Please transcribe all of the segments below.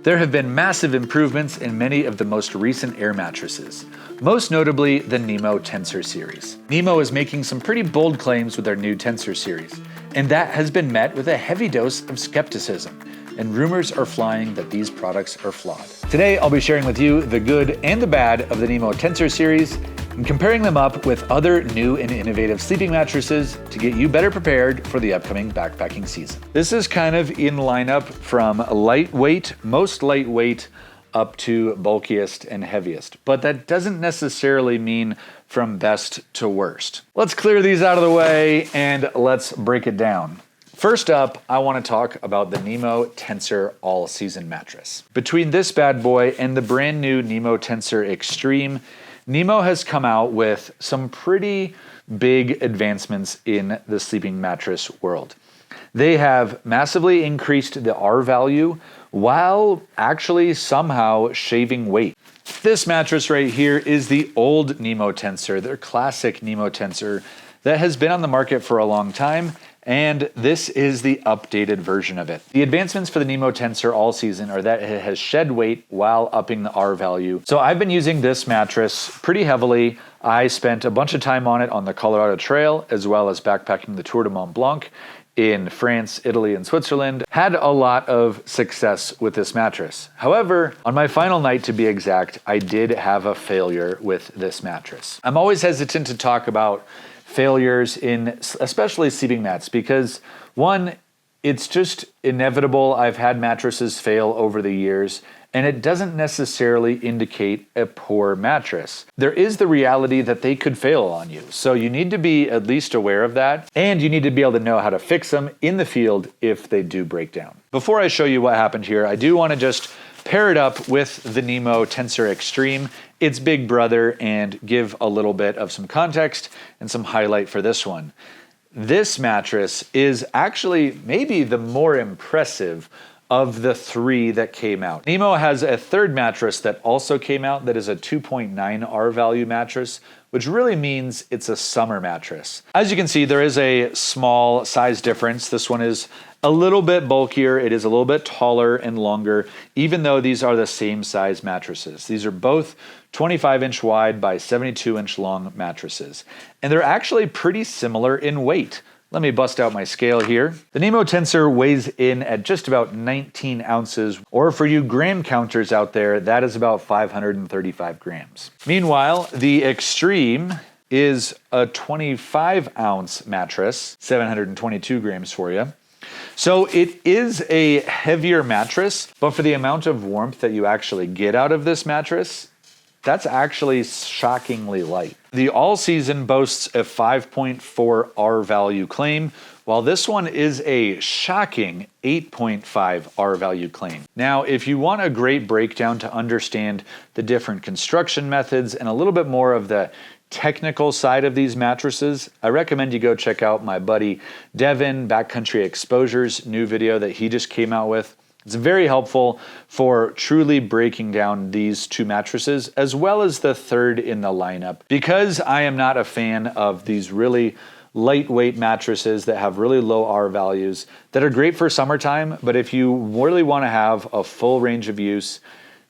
There have been massive improvements in many of the most recent air mattresses, most notably the Nemo Tensor series. Nemo is making some pretty bold claims with their new Tensor series, and that has been met with a heavy dose of skepticism, and rumors are flying that these products are flawed. Today, I'll be sharing with you the good and the bad of the Nemo Tensor series and comparing them up with other new and innovative sleeping mattresses to get you better prepared for the upcoming backpacking season. This is kind of in lineup from lightweight, most lightweight, up to bulkiest and heaviest, but that doesn't necessarily mean from best to worst. Let's clear these out of the way and let's break it down. First up, I want to talk about the Nemo Tensor All-Season mattress. Between this bad boy and the brand new Nemo Tensor Extreme, Nemo has come out with some pretty big advancements in the sleeping mattress world. They have massively increased the R value while actually somehow shaving weight. This mattress right here is the old Nemo Tensor, their classic Nemo Tensor that has been on the market for a long time, and this is the updated version of it. The advancements for the Nemo Tensor All-Season are that it has shed weight while upping the R value. So I've been using this mattress pretty heavily. I spent a bunch of time on it on the Colorado Trail, as well as backpacking the Tour de Mont Blanc in France, Italy, and Switzerland. Had a lot of success with this mattress. However, on my final night to be exact, I did have a failure with this mattress. I'm always hesitant to talk about failures in especially sleeping mats because one, it's just inevitable. I've had mattresses fail over the years, and it doesn't necessarily indicate a poor mattress. There is the reality that they could fail on you. So you need to be at least aware of that, and you need to be able to know how to fix them in the field if they do break down. Before I show you what happened here, I do want to just pair it up with the Nemo Tensor Extreme, its big brother, and give a little bit of some context and some highlight for this one. This mattress is actually maybe the more impressive of the three that came out. Nemo has a third mattress that also came out that is a 2.9 R value mattress, which really means it's a summer mattress. As you can see, there is a small size difference. This one is a little bit bulkier. It is a little bit taller and longer, even though these are the same size mattresses. These are both 25-inch wide by 72-inch long mattresses, and they're actually pretty similar in weight. Let me bust out my scale here. The Nemo Tensor weighs in at just about 19 ounces, or for you gram counters out there, that is about 535 grams. Meanwhile, the Extreme is a 25-ounce mattress, 722 grams for you. So it is a heavier mattress, but for the amount of warmth that you actually get out of this mattress, that's actually shockingly light. The All-Season boasts a 5.4 R value claim, while this one is a shocking 8.5 R value claim. Now, if you want a great breakdown to understand the different construction methods and a little bit more of the technical side of these mattresses, I recommend you go check out my buddy Devin, Backcountry Exposure's new video that he just came out with. It's very helpful for truly breaking down these two mattresses, as well as the third in the lineup. Because I am not a fan of these really lightweight mattresses that have really low R values that are great for summertime, but if you really want to have a full range of use,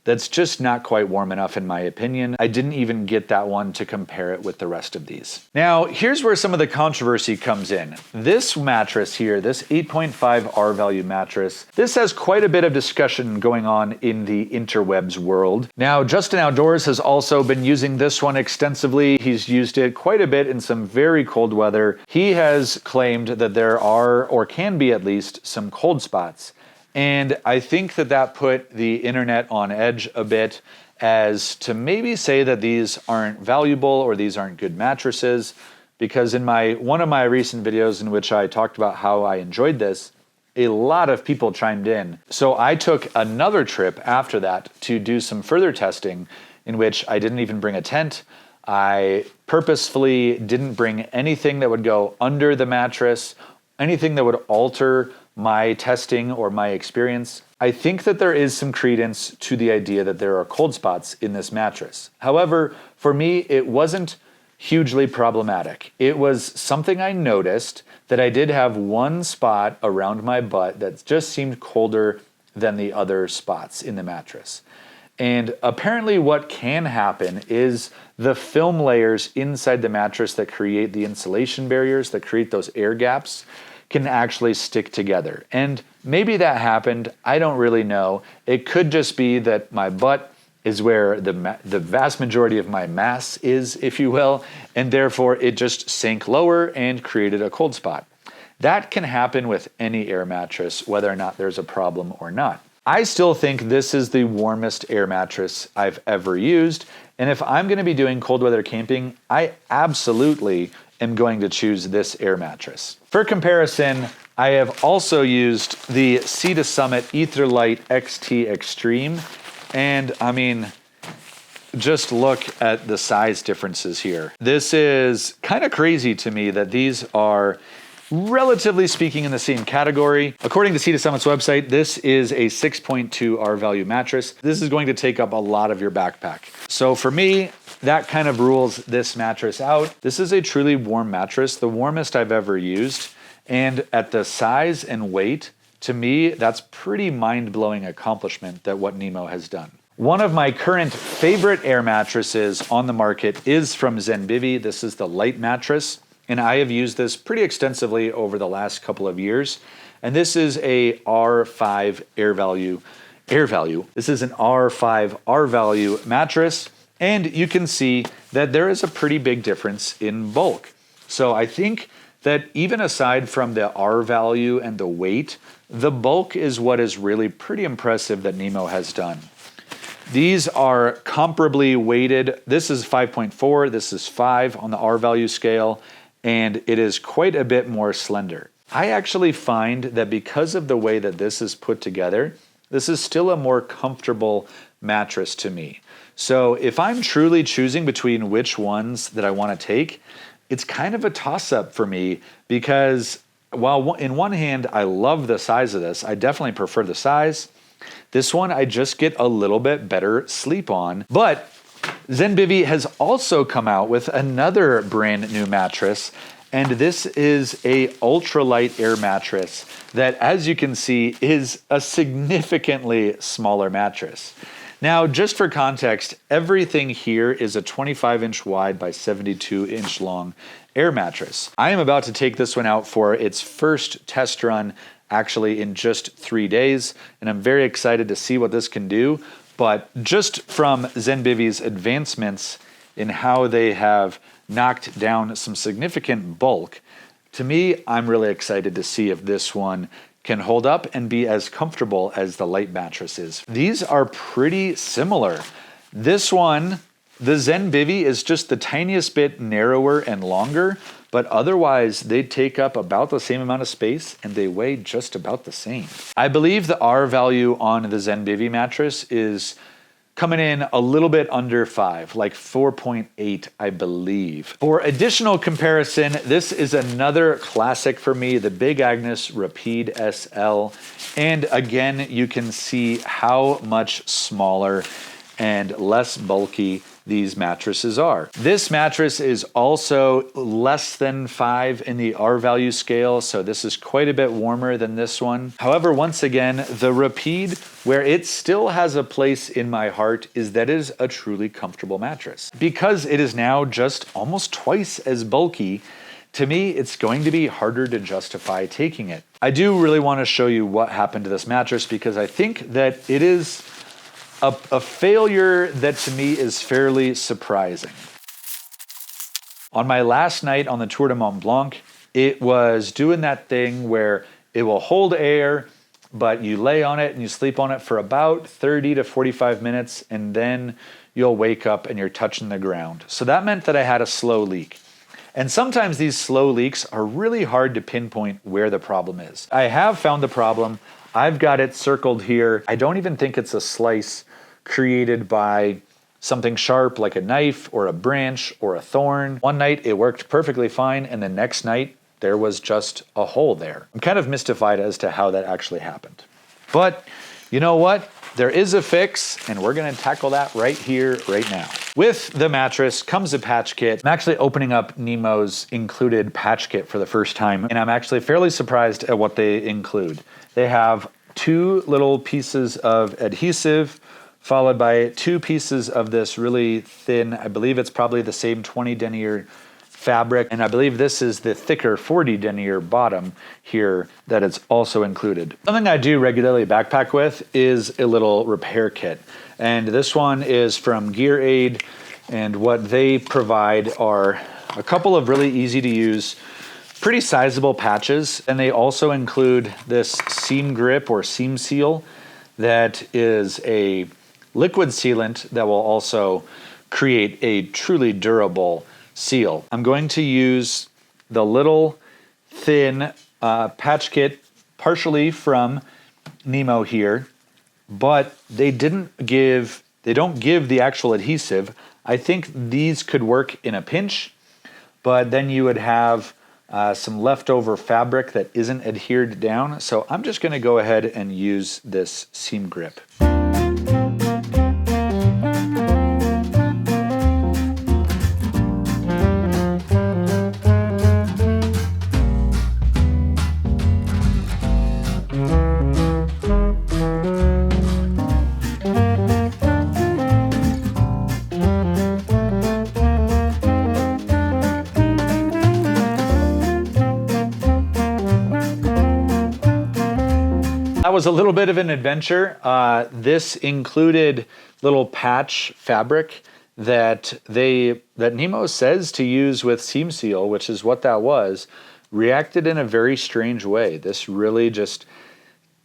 that's just not quite warm enough in my opinion. I didn't even get that one to compare it with the rest of these. Now, here's where some of the controversy comes in. This mattress here, this 8.5 R value mattress, this has quite a bit of discussion going on in the interwebs world. Now, Justin Outdoors has also been using this one extensively. He's used it quite a bit in some very cold weather. He has claimed that there are, or can be at least, some cold spots. And I think that that put the internet on edge a bit as to maybe say that these aren't valuable or these aren't good mattresses, because in one of my recent videos in which I talked about how I enjoyed this, a lot of people chimed in. So I took another trip after that to do some further testing in which I didn't even bring a tent. I purposefully didn't bring anything that would go under the mattress, anything that would alter my testing or my experience. I think that there is some credence to the idea that there are cold spots in this mattress. However, for me, it wasn't hugely problematic. It was something I noticed that I did have one spot around my butt that just seemed colder than the other spots in the mattress. And apparently what can happen is the film layers inside the mattress that create the insulation barriers, that create those air gaps, can actually stick together. And maybe that happened, I don't really know. It could just be that my butt is where the vast majority of my mass is, if you will, and therefore it just sank lower and created a cold spot. That can happen with any air mattress, whether or not there's a problem or not. I still think this is the warmest air mattress I've ever used, and if I'm gonna be doing cold weather camping, I absolutely am going to choose this air mattress. For comparison, I have also used the Sea to Summit Ultralight XT Extreme, and I mean, just look at the size differences here. This is kind of crazy to me that these are relatively speaking in the same category. According to Sea to Summit's website, this is a 6.2 R-value mattress. This is going to take up a lot of your backpack. So for me, that kind of rules this mattress out. This is a truly warm mattress, the warmest I've ever used. And at the size and weight, to me, that's pretty mind-blowing accomplishment that what Nemo has done. One of my current favorite air mattresses on the market is from Zenbivy. This is the Light mattress, and I have used this pretty extensively over the last couple of years. And this is a R5 air value. This is an R5 R value mattress, and you can see that there is a pretty big difference in bulk. So I think that even aside from the R value and the weight, the bulk is what is really pretty impressive that Nemo has done. These are comparably weighted. This is 5.4, this is 5 on the R value scale, and it is quite a bit more slender. I actually find that because of the way that this is put together, this is still a more comfortable mattress to me. So if I'm truly choosing between which ones that I want to take, it's kind of a toss-up for me because while in one hand I love the size of this, I definitely prefer the size, this one I just get a little bit better sleep on. But Zenbivy has also come out with another brand new mattress, and this is a ultralight air mattress that, as you can see, is a significantly smaller mattress. Now, just for context, everything here is a 25-inch wide by 72-inch long air mattress. I am about to take this one out for its first test run actually in just 3 days, and I'm very excited to see what this can do. But just from Zenbivy's advancements in how they have knocked down some significant bulk, to me, I'm really excited to see if this one can hold up and be as comfortable as the Light mattress is. These are pretty similar. This one, the Zenbivy, is just the tiniest bit narrower and longer, but otherwise they take up about the same amount of space and they weigh just about the same. I believe the R value on the Zenbivy mattress is coming in a little bit under 5, like 4.8, I believe. For additional comparison, this is another classic for me, the Big Agnes Rapide SL. And again, you can see how much smaller and less bulky these mattresses are. This mattress is also less than 5 in the R value scale, so this is quite a bit warmer than this one. However, once again, the Rapide, where it still has a place in my heart, is that it is a truly comfortable mattress. Because it is now just almost twice as bulky, to me, it's going to be harder to justify taking it. I do really want to show you what happened to this mattress because I think that it is a failure that to me is fairly surprising. On my last night on the Tour de Mont Blanc, it was doing that thing where it will hold air, but you lay on it and you sleep on it for about 30 to 45 minutes, and then you'll wake up and you're touching the ground. So that meant that I had a slow leak. And sometimes these slow leaks are really hard to pinpoint where the problem is. I have found the problem. I've got it circled here. I don't even think it's a slice created by something sharp like a knife or a branch or a thorn. One night it worked perfectly fine, and the next night there was just a hole there. I'm kind of mystified as to how that actually happened. But you know what? There is a fix, and we're gonna tackle that right here, right now. With the mattress comes a patch kit. I'm actually opening up Nemo's included patch kit for the first time, and I'm actually fairly surprised at what they include. They have 2 little pieces of adhesive, followed by 2 pieces of this really thin, I believe it's probably the same 20 denier fabric, and I believe this is the thicker 40 denier bottom here that it's also included. Something I do regularly backpack with is a little repair kit, and this one is from Gear Aid, and what they provide are a couple of really easy to use, pretty sizable patches, and they also include this seam grip or seam seal that is a liquid sealant that will also create a truly durable seal. I'm going to use the little thin patch kit, partially from Nemo here, but they don't give the actual adhesive. I think these could work in a pinch, but then you would have some leftover fabric that isn't adhered down. So I'm just going to go ahead and use this seam grip. That was a little bit of an adventure. This included little patch fabric that Nemo says to use with seam seal, which is what that was, reacted in a very strange way. This really just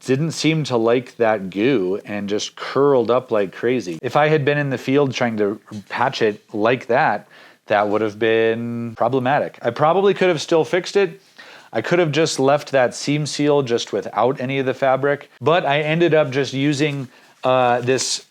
didn't seem to like that goo and just curled up like crazy. If I had been in the field trying to patch it like that, that would have been problematic. I probably could have still fixed it. I could have just left that seam seal just without any of the fabric, but I ended up just using this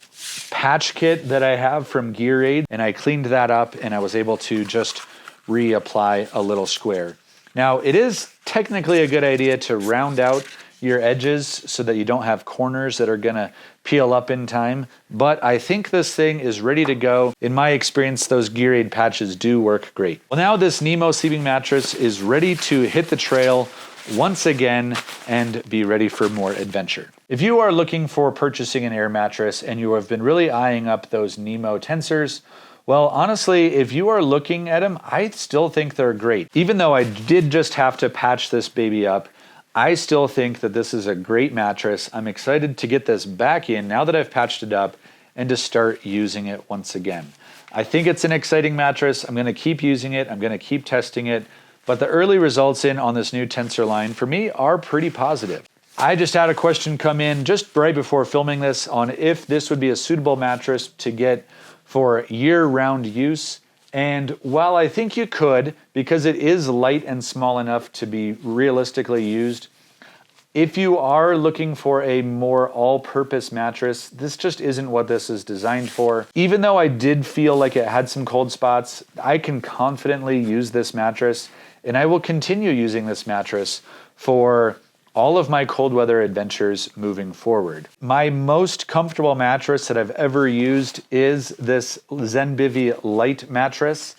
patch kit that I have from Gear Aid, and I cleaned that up and I was able to just reapply a little square. Now, it is technically a good idea to round out your edges so that you don't have corners that are gonna peel up in time, but I think this thing is ready to go. In my experience, those Gear Aid patches do work great. Well, now this Nemo sleeping mattress is ready to hit the trail once again and be ready for more adventure. If you are looking for purchasing an air mattress and you have been really eyeing up those Nemo Tensors, well, honestly, if you are looking at them, I still think they're great. Even though I did just have to patch this baby up, I still think that this is a great mattress. I'm excited to get this back in now that I've patched it up and to start using it once again. I think it's an exciting mattress. I'm gonna keep using it. I'm gonna keep testing it. But the early results on this new Tensor line for me are pretty positive. I just had a question come in just right before filming this on if this would be a suitable mattress to get for year-round use. And while I think you could, because it is light and small enough to be realistically used, if you are looking for a more all-purpose mattress, this just isn't what this is designed for. Even though I did feel like it had some cold spots, I can confidently use this mattress, and I will continue using this mattress for all of my cold weather adventures moving forward. My most comfortable mattress that I've ever used is this Zenbivy Light mattress,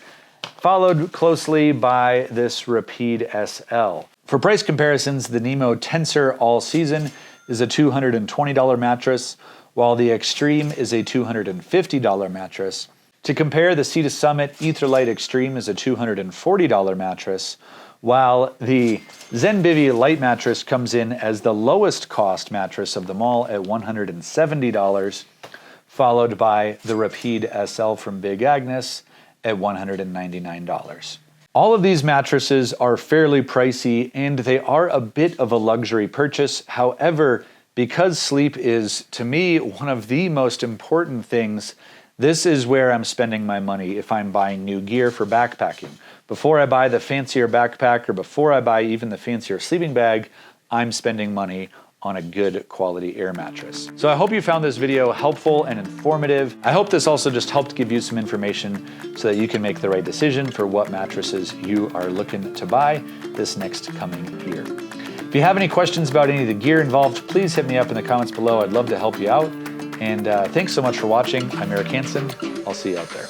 followed closely by this Rapide SL. For price comparisons, the Nemo Tensor All-Season is a $220 mattress, while the Extreme is a $250 mattress. To compare, the Sea to Summit Ultralight Extreme is a $240 mattress, while the Zenbivy Light mattress comes in as the lowest cost mattress of them all at $170, followed by the Rapide SL from Big Agnes at $199. All of these mattresses are fairly pricey and they are a bit of a luxury purchase. However, because sleep is, to me, one of the most important things, this is where I'm spending my money if I'm buying new gear for backpacking. Before I buy the fancier backpack or before I buy even the fancier sleeping bag, I'm spending money on a good quality air mattress. So I hope you found this video helpful and informative. I hope this also just helped give you some information so that you can make the right decision for what mattresses you are looking to buy this next coming year. If you have any questions about any of the gear involved, please hit me up in the comments below. I'd love to help you out. And thanks so much for watching. I'm Eric Hansen. I'll see you out there.